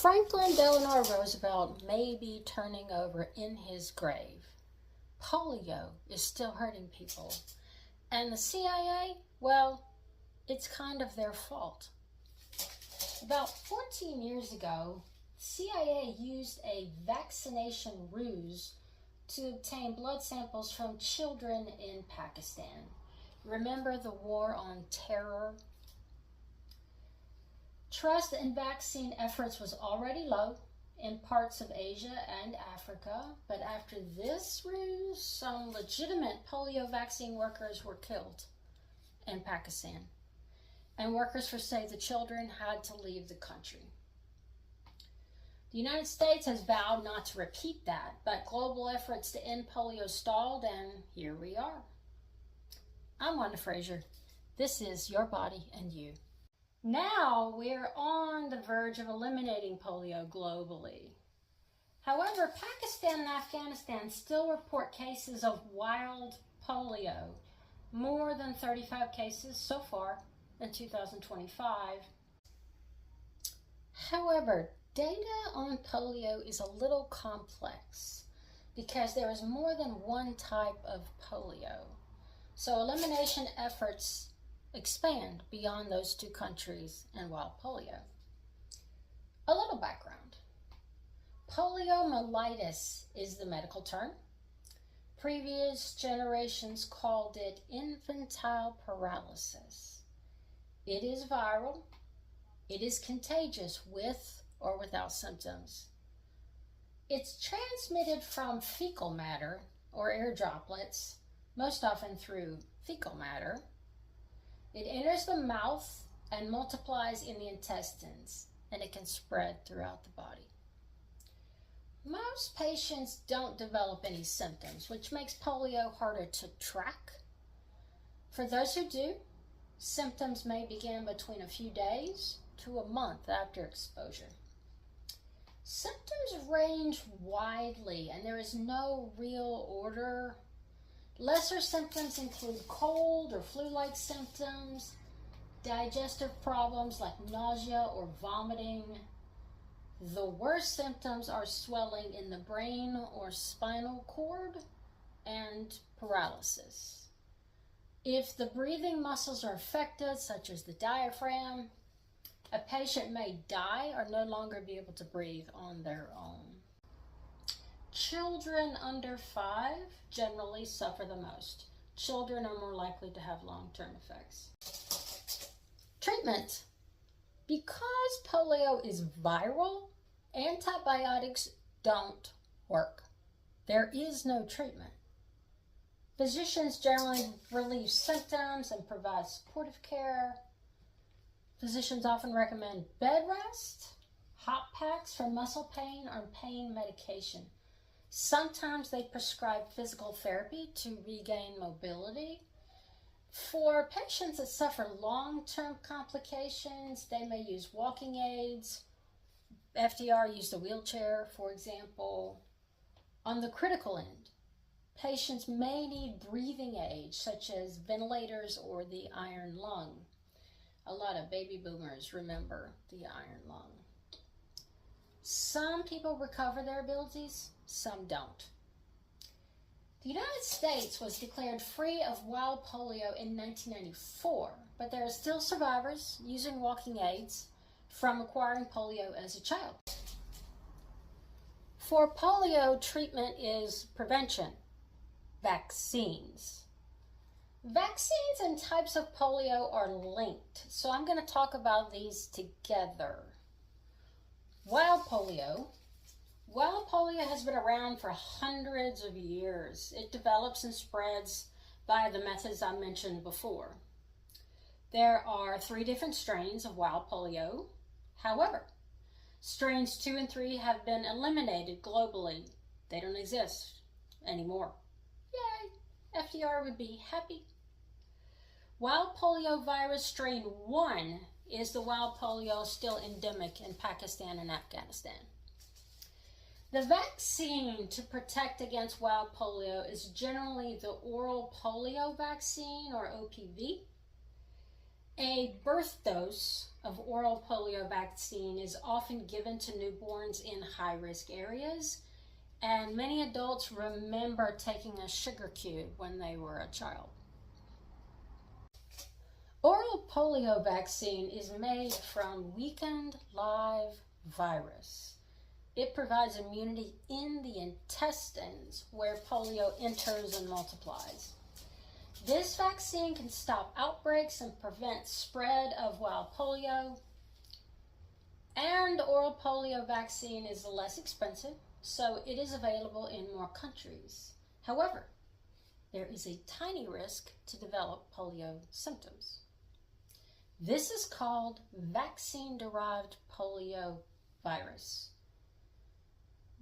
Franklin Delano Roosevelt may be turning over in his grave. Polio is still hurting people. And the CIA, well, it's kind of their fault. About 14 years ago, CIA used a vaccination ruse to obtain blood samples from children in Pakistan. Remember the war on terror? Trust in vaccine efforts was already low in parts of Asia and Africa, but after this ruse, some legitimate polio vaccine workers were killed in Pakistan, and workers for Save the Children had to leave the country. The United States has vowed not to repeat that, but global efforts to end polio stalled, and here we are. I'm Wanda Frazier. This is Your Body and You. Now we're on the verge of eliminating polio globally. However, Pakistan and Afghanistan still report cases of wild polio, more than 35 cases so far in 2025. However, data on polio is a little complex because there is more than one type of polio. So elimination efforts expand beyond those two countries and wild polio. A little background. Poliomyelitis is the medical term. Previous generations called it infantile paralysis. It is viral. It is contagious with or without symptoms. It's transmitted from fecal matter or air droplets, most often through fecal matter. It enters the mouth and multiplies in the intestines, and it can spread throughout the body. Most patients don't develop any symptoms, which makes polio harder to track. For those who do, symptoms may begin between a few days to a month after exposure. Symptoms range widely, and there is no real order. Lesser symptoms include cold or flu-like symptoms, digestive problems like nausea or vomiting. The worst symptoms are swelling in the brain or spinal cord and paralysis. If the breathing muscles are affected, such as the diaphragm, a patient may die or no longer be able to breathe on their own. Children under 5 generally suffer the most. Children are more likely to have long-term effects. Treatment. Because polio is viral, antibiotics don't work. There is no treatment. Physicians generally relieve symptoms and provide supportive care. Physicians often recommend bed rest, hot packs for muscle pain, or pain medication. Sometimes they prescribe physical therapy to regain mobility. For patients that suffer long-term complications, they may use walking aids. FDR used a wheelchair, for example. On the critical end, patients may need breathing aids such as ventilators or the iron lung. A lot of baby boomers remember the iron lung. Some people recover their abilities, some don't. The United States was declared free of wild polio in 1994, but there are still survivors using walking aids from acquiring polio as a child. For polio, treatment is prevention, vaccines. Vaccines and types of polio are linked, so I'm going to talk about these together. Wild polio. Wild polio has been around for hundreds of years. It develops and spreads by the methods I mentioned before. There are 3 different strains of wild polio. However, strains 2 and 3 have been eliminated globally. They don't exist anymore. Yay! FDR would be happy. Wild polio virus strain 1 is the wild polio still endemic in Pakistan and Afghanistan. The vaccine to protect against wild polio is generally the oral polio vaccine, or OPV. A birth dose of oral polio vaccine is often given to newborns in high-risk areas, and many adults remember taking a sugar cube when they were a child. Oral polio vaccine is made from weakened live virus. It provides immunity in the intestines where polio enters and multiplies. This vaccine can stop outbreaks and prevent spread of wild polio. And oral polio vaccine is less expensive, so it is available in more countries. However, there is a tiny risk to develop polio symptoms. This is called vaccine-derived polio virus.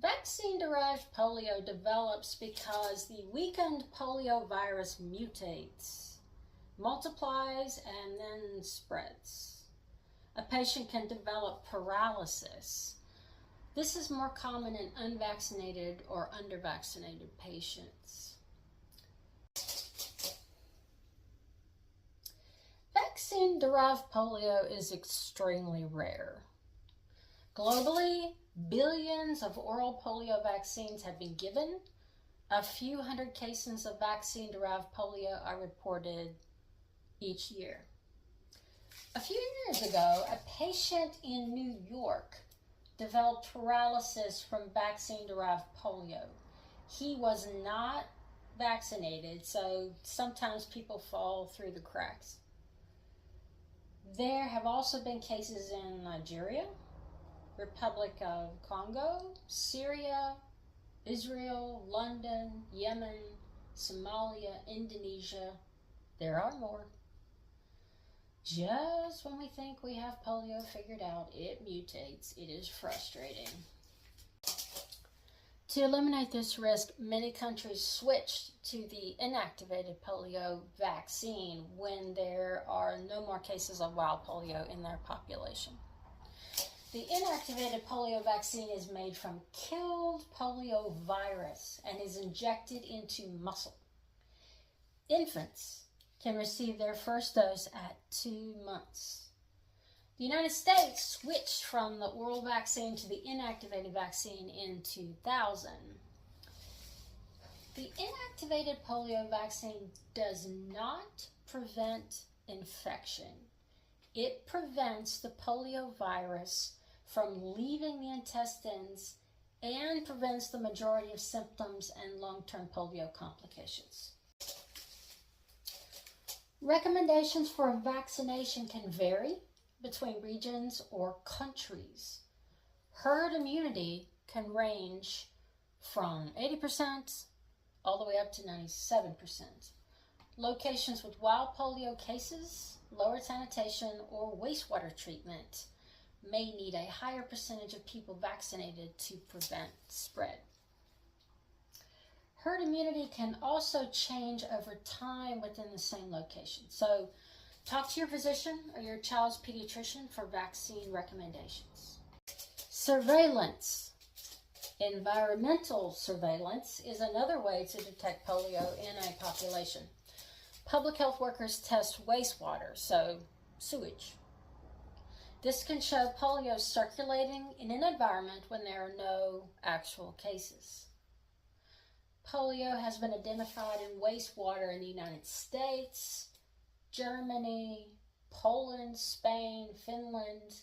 Vaccine-derived polio develops because the weakened polio virus mutates, multiplies, and then spreads. A patient can develop paralysis. This is more common in unvaccinated or undervaccinated patients. Vaccine-derived polio is extremely rare. Globally, billions of oral polio vaccines have been given. A few hundred cases of vaccine-derived polio are reported each year. A few years ago, a patient in New York developed paralysis from vaccine-derived polio. He was not vaccinated, so sometimes people fall through the cracks. There have also been cases in Nigeria, Republic of Congo, Syria, Israel, London, Yemen, Somalia, Indonesia. There are more. Just when we think we have polio figured out, it mutates. It is frustrating. To eliminate this risk, many countries switched to the inactivated polio vaccine when there are no more cases of wild polio in their population. The inactivated polio vaccine is made from killed polio virus and is injected into muscle. Infants can receive their first dose at 2 months. The United States switched from the oral vaccine to the inactivated vaccine in 2000. The inactivated polio vaccine does not prevent infection. It prevents the polio virus from leaving the intestines and prevents the majority of symptoms and long-term polio complications. Recommendations for vaccination can vary between regions or countries. Herd immunity can range from 80% all the way up to 97%. Locations with wild polio cases, lower sanitation, or wastewater treatment may need a higher percentage of people vaccinated to prevent spread. Herd immunity can also change over time within the same location. So talk to your physician or your child's pediatrician for vaccine recommendations. Surveillance. Environmental surveillance is another way to detect polio in a population. Public health workers test wastewater, so sewage. This can show polio circulating in an environment when there are no actual cases. Polio has been identified in wastewater in the United States, Germany, Poland, Spain, Finland,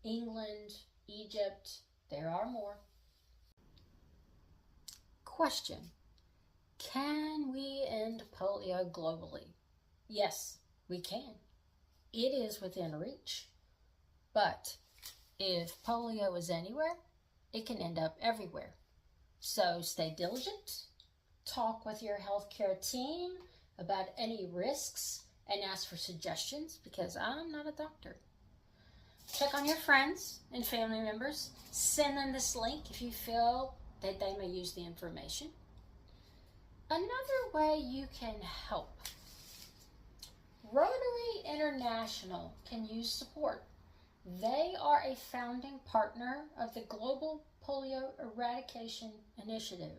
England, Egypt. There are more. Question: can we end polio globally? Yes, we can. It is within reach. But if polio is anywhere, it can end up everywhere. So stay diligent, talk with your healthcare team about any risks, and ask for suggestions, because I'm not a doctor. Check on your friends and family members. Send them this link if you feel that they may use the information. Another way you can help. Rotary International can use support. They are a founding partner of the Global Polio Eradication Initiative.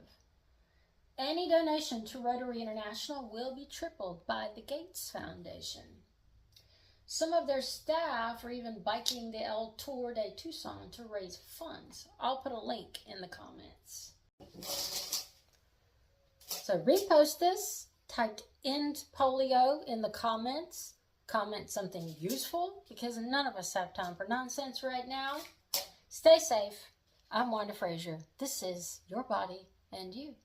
Any donation to Rotary International will be tripled by the Gates Foundation. Some of their staff are even biking the El Tour de Tucson to raise funds. I'll put a link in the comments. So repost this, type "end polio" in the comments. Comment something useful, because none of us have time for nonsense right now. Stay safe. I'm Wanda Frazier. This is Your Body and You.